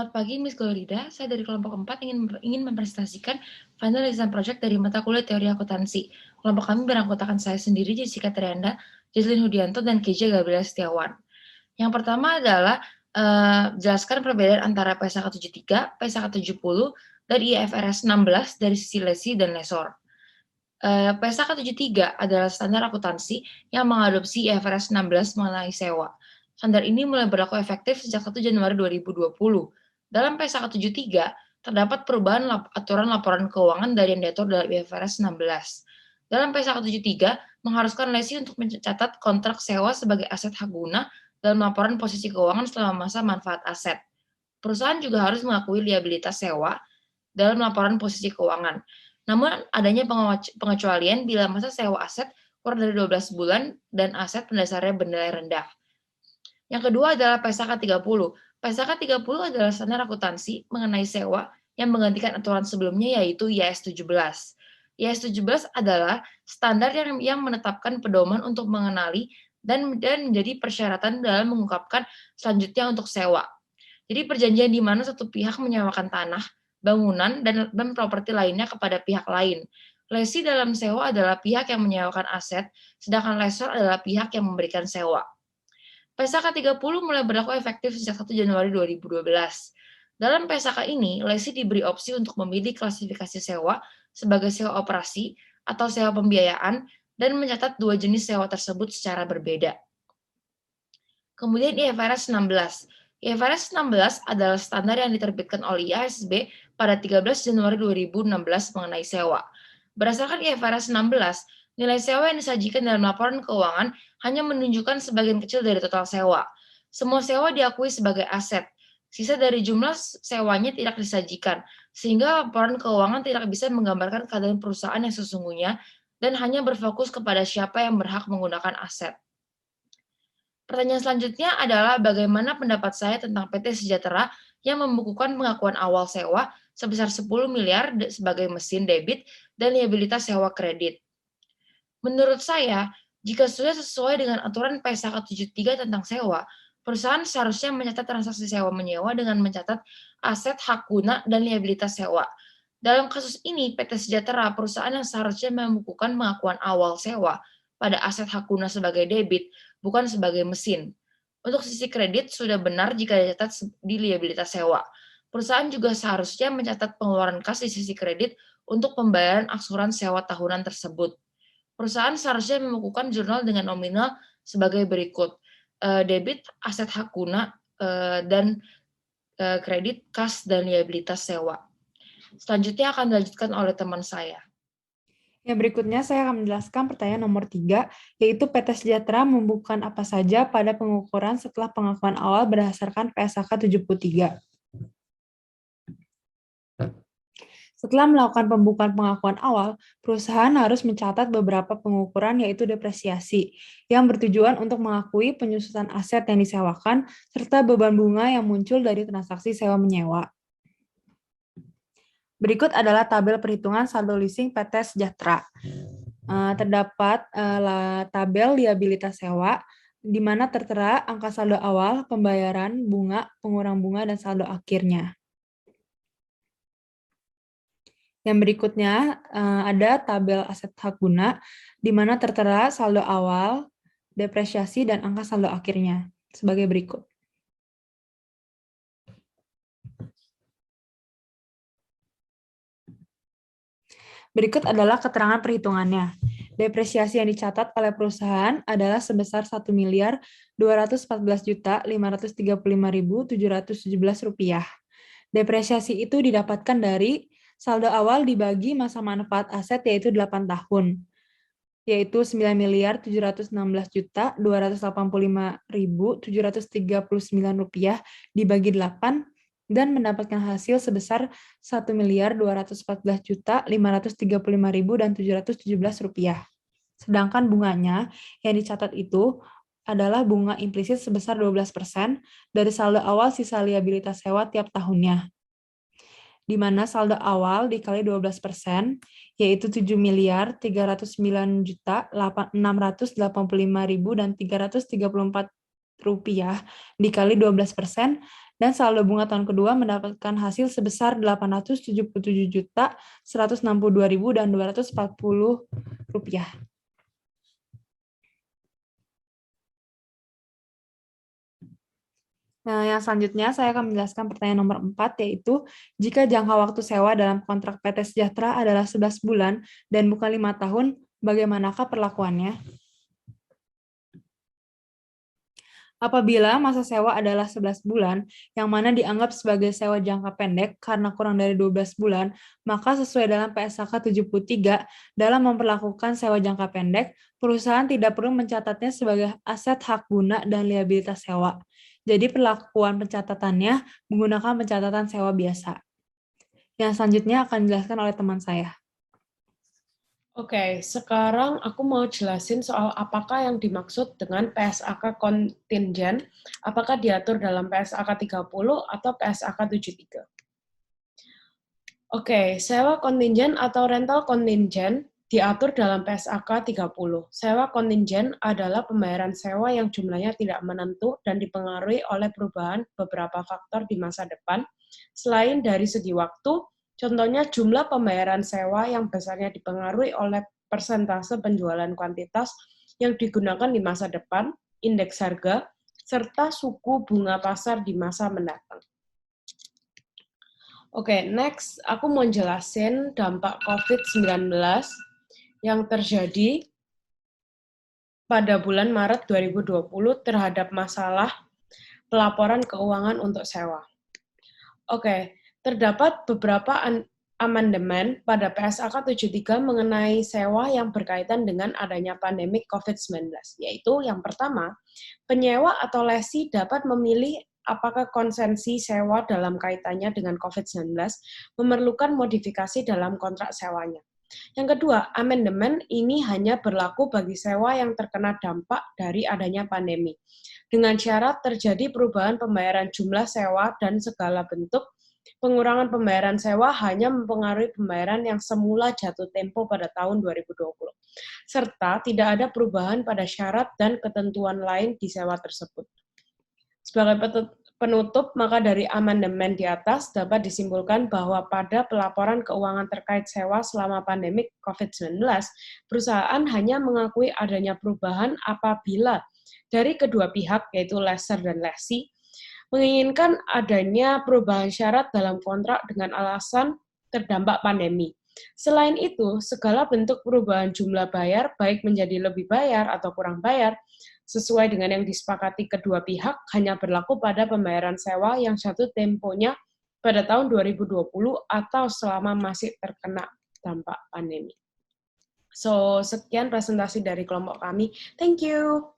Selamat pagi, Miss Glorida. Saya dari kelompok 4 ingin mempresentasikan final design project dari mata kuliah teori akuntansi. Kelompok kami beranggotakan saya sendiri, Jessica Trianda, Jesslyn Hudianto, dan Keja Gabriela Setiawan. Yang pertama adalah jelaskan perbedaan antara PSAK 73, PSAK 70, dan IFRS 16 dari sisi lesi dan lesor. PSAK 73 adalah standar akuntansi yang mengadopsi IFRS 16 mengenai sewa. Standar ini mulai berlaku efektif sejak 1 Januari 2020. Dalam PSAK 73, terdapat perubahan aturan laporan keuangan dari yang diatur dalam IFRS 16. Dalam PSAK 73, mengharuskan lesi untuk mencatat kontrak sewa sebagai aset hak guna dalam laporan posisi keuangan selama masa manfaat aset. Perusahaan juga harus mengakui liabilitas sewa dalam laporan posisi keuangan. Namun adanya pengecualian bila masa sewa aset kurang dari 12 bulan dan aset pendasarnya bernilai rendah. Yang kedua adalah PSAK 30. PSAK 30 adalah standar akuntansi mengenai sewa yang menggantikan aturan sebelumnya yaitu IAS 17. IAS 17 adalah standar yang menetapkan pedoman untuk mengenali dan menjadi persyaratan dalam mengungkapkan selanjutnya untuk sewa. Jadi perjanjian di mana satu pihak menyewakan tanah, bangunan, dan properti lainnya kepada pihak lain. Lesi dalam sewa adalah pihak yang menyewakan aset, sedangkan lesor adalah pihak yang memberikan sewa. PSAK 30 mulai berlaku efektif sejak 1 Januari 2012. Dalam PSAK ini, lesi diberi opsi untuk memilih klasifikasi sewa sebagai sewa operasi atau sewa pembiayaan dan mencatat dua jenis sewa tersebut secara berbeda. Kemudian IFRS 16. IFRS 16 adalah standar yang diterbitkan oleh IASB pada 13 Januari 2016 mengenai sewa. Berdasarkan IFRS 16, nilai sewa yang disajikan dalam laporan keuangan hanya menunjukkan sebagian kecil dari total sewa. Semua sewa diakui sebagai aset. Sisa dari jumlah sewanya tidak disajikan, sehingga laporan keuangan tidak bisa menggambarkan keadaan perusahaan yang sesungguhnya dan hanya berfokus kepada siapa yang berhak menggunakan aset. Pertanyaan selanjutnya adalah bagaimana pendapat saya tentang PT Sejahtera yang membukukan pengakuan awal sewa sebesar 10 miliar sebagai mesin debit dan liabilitas sewa kredit. Menurut saya, jika sudah sesuai dengan aturan PSAK 73 tentang sewa, perusahaan seharusnya mencatat transaksi sewa menyewa dengan mencatat aset hak guna dan liabilitas sewa. Dalam kasus ini, PT Sejahtera, perusahaan yang seharusnya membukukan pengakuan awal sewa pada aset hak guna sebagai debit, bukan sebagai mesin. Untuk sisi kredit, sudah benar jika dicatat di liabilitas sewa. Perusahaan juga seharusnya mencatat pengeluaran kas di sisi kredit untuk pembayaran aksuran sewa tahunan tersebut. Perusahaan seharusnya membukukan jurnal dengan nominal sebagai berikut. Debit, aset hak guna, dan kredit, kas, dan liabilitas sewa. Selanjutnya akan dilanjutkan oleh teman saya. Ya, berikutnya saya akan menjelaskan pertanyaan nomor 3, yaitu PT Sejahtera membukukan apa saja pada pengukuran setelah pengakuan awal berdasarkan PSAK 73. Setelah melakukan pembukaan pengakuan awal, perusahaan harus mencatat beberapa pengukuran yaitu depresiasi, yang bertujuan untuk mengakui penyusutan aset yang disewakan, serta beban bunga yang muncul dari transaksi sewa-menyewa. Berikut adalah tabel perhitungan saldo leasing PT Sejahtera. Terdapat tabel liabilitas sewa, di mana tertera angka saldo awal, pembayaran, bunga, pengurang bunga, dan saldo akhirnya. Yang berikutnya ada tabel aset hak guna, di mana tertera saldo awal, depresiasi, dan angka saldo akhirnya, sebagai berikut. Berikut adalah keterangan perhitungannya. Depresiasi yang dicatat oleh perusahaan adalah sebesar Rp1.214.535.717. Depresiasi itu didapatkan dari saldo awal dibagi masa manfaat aset yaitu 8 tahun, yaitu Rp9.216.285.739 dibagi 8 dan mendapatkan hasil sebesar Rp1.214.535.717. Sedangkan bunganya yang dicatat itu adalah bunga implisit sebesar 12% dari saldo awal sisa liabilitas sewa tiap tahunnya, di mana saldo awal dikali 12%, yaitu Rp7.309.685.334 dikali 12% dan saldo bunga tahun kedua mendapatkan hasil sebesar Rp877.162.240. Nah, yang selanjutnya saya akan menjelaskan pertanyaan nomor 4, yaitu jika jangka waktu sewa dalam kontrak PT Sejahtera adalah 11 bulan dan bukan 5 tahun, bagaimanakah perlakuannya? Apabila masa sewa adalah 11 bulan, yang mana dianggap sebagai sewa jangka pendek karena kurang dari 12 bulan, maka sesuai dalam PSAK 73, dalam memperlakukan sewa jangka pendek, perusahaan tidak perlu mencatatnya sebagai aset hak guna dan liabilitas sewa. Jadi perlakuan pencatatannya menggunakan pencatatan sewa biasa. Yang selanjutnya akan dijelaskan oleh teman saya. Oke, sekarang aku mau jelasin soal apakah yang dimaksud dengan PSAK kontingen, apakah diatur dalam PSAK 30 atau PSAK 73. Oke, sewa kontingen atau rental kontingen diatur dalam PSAK 30. Sewa kontingen adalah pembayaran sewa yang jumlahnya tidak menentu dan dipengaruhi oleh perubahan beberapa faktor di masa depan, selain dari segi waktu, contohnya jumlah pembayaran sewa yang besarnya dipengaruhi oleh persentase penjualan kuantitas yang digunakan di masa depan, indeks harga, serta suku bunga pasar di masa mendatang. Oke, next aku mau jelasin dampak COVID-19 yang terjadi pada bulan Maret 2020 terhadap masalah pelaporan keuangan untuk sewa. Oke, terdapat beberapa amandemen pada PSAK 73 mengenai sewa yang berkaitan dengan adanya pandemi COVID-19, yaitu yang pertama, penyewa atau lesi dapat memilih apakah konsensi sewa dalam kaitannya dengan COVID-19 memerlukan modifikasi dalam kontrak sewanya. Yang kedua, amandemen ini hanya berlaku bagi sewa yang terkena dampak dari adanya pandemi. Dengan syarat terjadi perubahan pembayaran jumlah sewa dan segala bentuk, pengurangan pembayaran sewa hanya mempengaruhi pembayaran yang semula jatuh tempo pada tahun 2020. Serta tidak ada perubahan pada syarat dan ketentuan lain di sewa tersebut. Sebagai penutup, maka dari amandemen di atas dapat disimpulkan bahwa pada pelaporan keuangan terkait sewa selama pandemi COVID-19, perusahaan hanya mengakui adanya perubahan apabila dari kedua pihak, yaitu lessor dan lessee, menginginkan adanya perubahan syarat dalam kontrak dengan alasan terdampak pandemi. Selain itu, segala bentuk perubahan jumlah bayar, baik menjadi lebih bayar atau kurang bayar, sesuai dengan yang disepakati kedua pihak, hanya berlaku pada pembayaran sewa yang jatuh temponya pada tahun 2020 atau selama masih terkena dampak pandemi. So, sekian presentasi dari kelompok kami. Thank you.